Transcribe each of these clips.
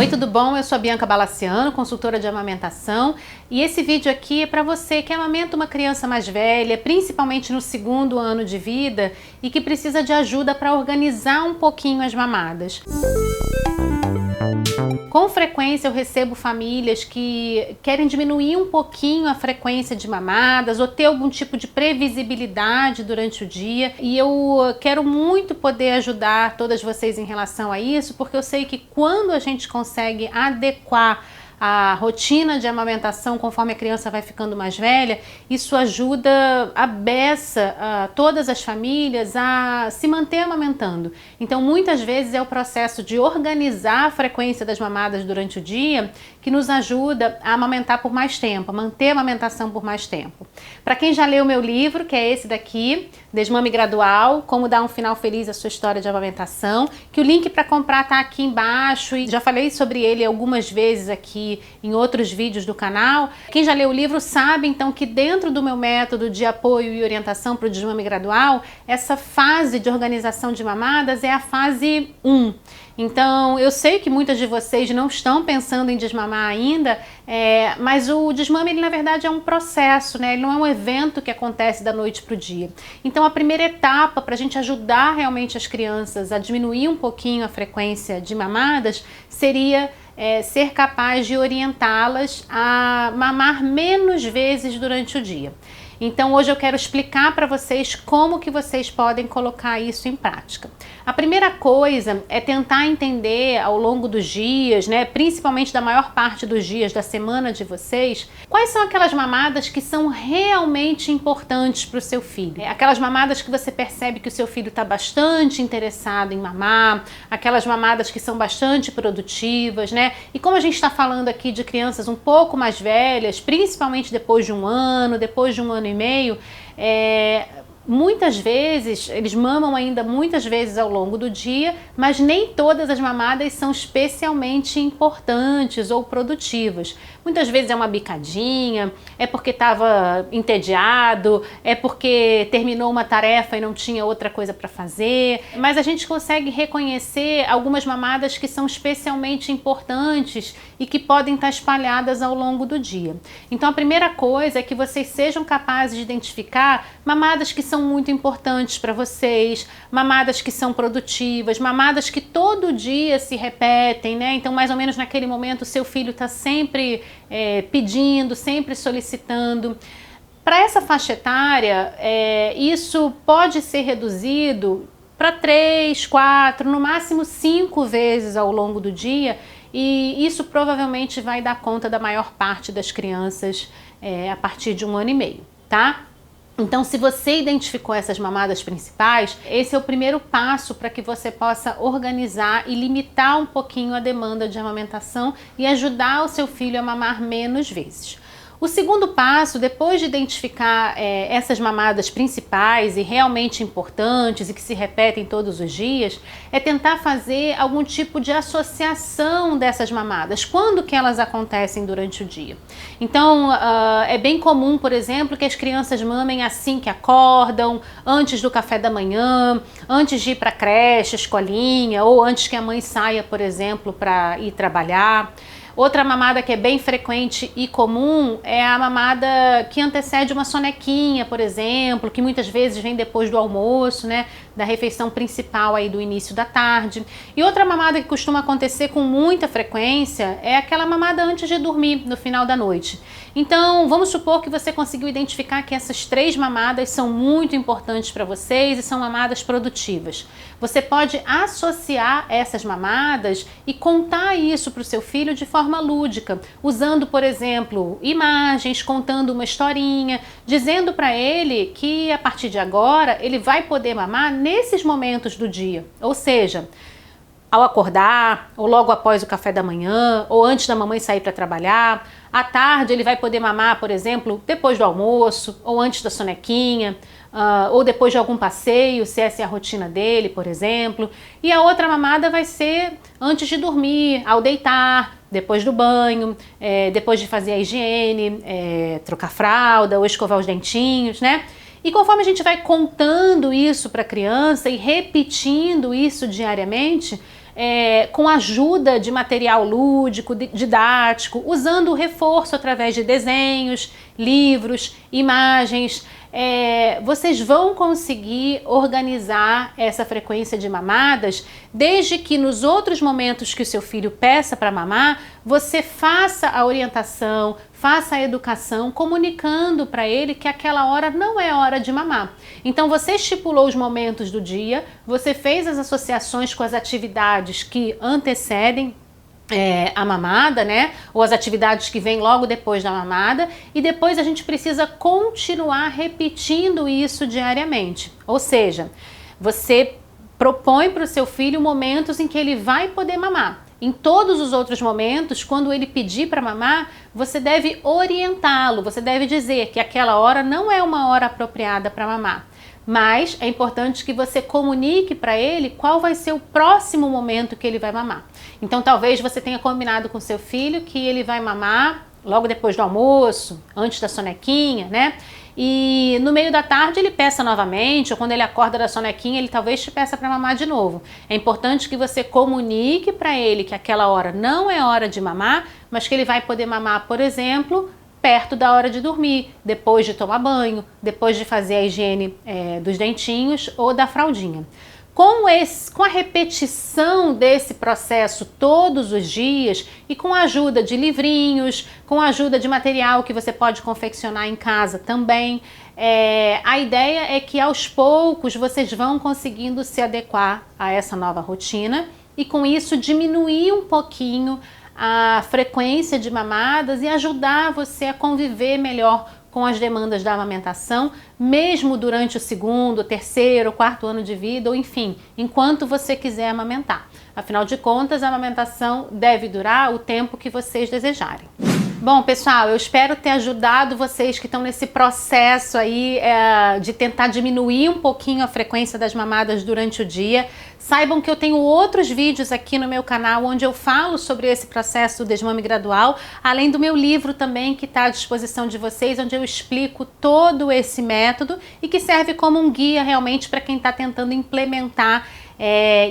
Oi, tudo bom? Eu sou a Bianca Balaciano, consultora de amamentação, e esse vídeo aqui é para você que amamenta uma criança mais velha, principalmente no 2º ano de vida, e que precisa de ajuda para organizar um pouquinho as mamadas. Com frequência eu recebo famílias que querem diminuir um pouquinho a frequência de mamadas ou ter algum tipo de previsibilidade durante o dia, e eu quero muito poder ajudar todas vocês em relação a isso, porque eu sei que quando a gente consegue adequar a rotina de amamentação conforme a criança vai ficando mais velha, isso ajuda a beça todas as famílias a se manter amamentando. Então muitas vezes é o processo de organizar a frequência das mamadas durante o dia que nos ajuda a amamentar por mais tempo, a manter a amamentação por mais tempo. Para quem já leu o meu livro, que é esse daqui, Desmame Gradual, Como Dar um Final Feliz à Sua História de Amamentação, que o link para comprar tá aqui embaixo, e já falei sobre ele algumas vezes aqui em outros vídeos do canal. Quem já leu o livro sabe então que dentro do meu método de apoio e orientação para o desmame gradual, essa fase de organização de mamadas é a fase 1. Então eu sei que muitas de vocês não estão pensando em desmamar ainda, mas o desmame ele na verdade é um processo, né? Ele não é um evento que acontece da noite para o dia. Então a primeira etapa para a gente ajudar realmente as crianças a diminuir um pouquinho a frequência de mamadas seria ser capaz de orientá-las a mamar menos vezes durante o dia. Então hoje eu quero explicar para vocês como que vocês podem colocar isso em prática. A primeira coisa é tentar entender ao longo dos dias, né, principalmente da maior parte dos dias da semana de vocês, quais são aquelas mamadas que são realmente importantes para o seu filho. Aquelas mamadas que você percebe que o seu filho está bastante interessado em mamar, aquelas mamadas que são bastante produtivas, né? E como a gente está falando aqui de crianças um pouco mais velhas, principalmente depois de 1 ano, depois de 1 ano e meio, muitas vezes, eles mamam ainda muitas vezes ao longo do dia, mas nem todas as mamadas são especialmente importantes ou produtivas. Muitas vezes é uma bicadinha, é porque estava entediado, é porque terminou uma tarefa e não tinha outra coisa para fazer, mas a gente consegue reconhecer algumas mamadas que são especialmente importantes e que podem estar espalhadas ao longo do dia. Então a primeira coisa é que vocês sejam capazes de identificar mamadas que são muito importantes para vocês, mamadas que são produtivas, mamadas que todo dia se repetem, né? Então mais ou menos naquele momento o seu filho está sempre pedindo, sempre solicitando. Para essa faixa etária, isso pode ser reduzido para 3, 4, no máximo 5 vezes ao longo do dia, e isso provavelmente vai dar conta da maior parte das crianças a partir de 1 ano e meio, tá? Então, se você identificou essas mamadas principais, esse é o primeiro passo para que você possa organizar e limitar um pouquinho a demanda de amamentação e ajudar o seu filho a mamar menos vezes. O segundo passo, depois de identificar essas mamadas principais e realmente importantes e que se repetem todos os dias, é tentar fazer algum tipo de associação dessas mamadas. Quando que elas acontecem durante o dia? Então, é bem comum, por exemplo, que as crianças mamem assim que acordam, antes do café da manhã, antes de ir para a creche, escolinha, ou antes que a mãe saia, por exemplo, para ir trabalhar. Outra mamada que é bem frequente e comum é a mamada que antecede uma sonequinha, por exemplo, que muitas vezes vem depois do almoço, né, da refeição principal aí do início da tarde. E outra mamada que costuma acontecer com muita frequência é aquela mamada antes de dormir, no final da noite. Então, vamos supor que você conseguiu identificar que essas 3 mamadas são muito importantes para vocês e são mamadas produtivas. Você pode associar essas mamadas e contar isso para o seu filho de forma lúdica, usando, por exemplo, imagens, contando uma historinha, dizendo para ele que a partir de agora ele vai poder mamar nesses momentos do dia, ou seja, ao acordar, ou logo após o café da manhã, ou antes da mamãe sair para trabalhar. À tarde ele vai poder mamar, por exemplo, depois do almoço, ou antes da sonequinha, ou depois de algum passeio, se essa é a rotina dele, por exemplo. E a outra mamada vai ser antes de dormir, ao deitar, depois do banho, depois de fazer a higiene, trocar fralda ou escovar os dentinhos, né? E conforme a gente vai contando isso para a criança e repetindo isso diariamente, com ajuda de material lúdico, didático, usando o reforço através de desenhos, livros, imagens. Vocês vão conseguir organizar essa frequência de mamadas, desde que nos outros momentos que o seu filho peça para mamar, você faça a orientação, faça a educação, comunicando para ele que aquela hora não é hora de mamar. Então você estipulou os momentos do dia, você fez as associações com as atividades que antecedem a mamada, né? Ou as atividades que vêm logo depois da mamada, e depois a gente precisa continuar repetindo isso diariamente. Ou seja, você propõe para o seu filho momentos em que ele vai poder mamar. Em todos os outros momentos, quando ele pedir para mamar, você deve orientá-lo, você deve dizer que aquela hora não é uma hora apropriada para mamar. Mas é importante que você comunique para ele qual vai ser o próximo momento que ele vai mamar. Então talvez você tenha combinado com seu filho que ele vai mamar logo depois do almoço, antes da sonequinha, né? E no meio da tarde ele peça novamente, ou quando ele acorda da sonequinha, ele talvez te peça para mamar de novo. É importante que você comunique para ele que aquela hora não é hora de mamar, mas que ele vai poder mamar, por exemplo, perto da hora de dormir, depois de tomar banho, depois de fazer a higiene dos dentinhos ou da fraldinha. Com a repetição desse processo todos os dias e com a ajuda de livrinhos, com a ajuda de material que você pode confeccionar em casa também, a ideia é que aos poucos vocês vão conseguindo se adequar a essa nova rotina e com isso diminuir um pouquinho a frequência de mamadas e ajudar você a conviver melhor com as demandas da amamentação, mesmo durante o segundo, terceiro, quarto ano de vida, ou enfim, enquanto você quiser amamentar. Afinal de contas, a amamentação deve durar o tempo que vocês desejarem. Bom, pessoal, eu espero ter ajudado vocês que estão nesse processo aí de tentar diminuir um pouquinho a frequência das mamadas durante o dia. Saibam que eu tenho outros vídeos aqui no meu canal onde eu falo sobre esse processo do desmame gradual, além do meu livro também que está à disposição de vocês, onde eu explico todo esse método e que serve como um guia realmente para quem está tentando implementar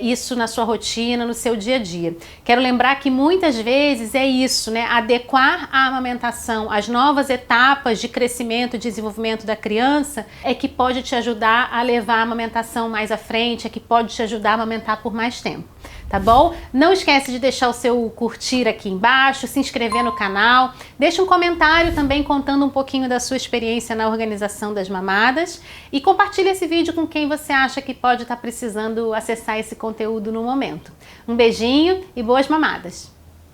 isso na sua rotina, no seu dia a dia. Quero lembrar que muitas vezes é isso, né? Adequar a amamentação às novas etapas de crescimento e desenvolvimento da criança é que pode te ajudar a levar a amamentação mais à frente, é que pode te ajudar a amamentar por mais tempo. Tá bom? Não esquece de deixar o seu curtir aqui embaixo, se inscrever no canal, deixa um comentário também contando um pouquinho da sua experiência na organização das mamadas e compartilha esse vídeo com quem você acha que pode estar precisando acessar esse conteúdo no momento. Um beijinho e boas mamadas!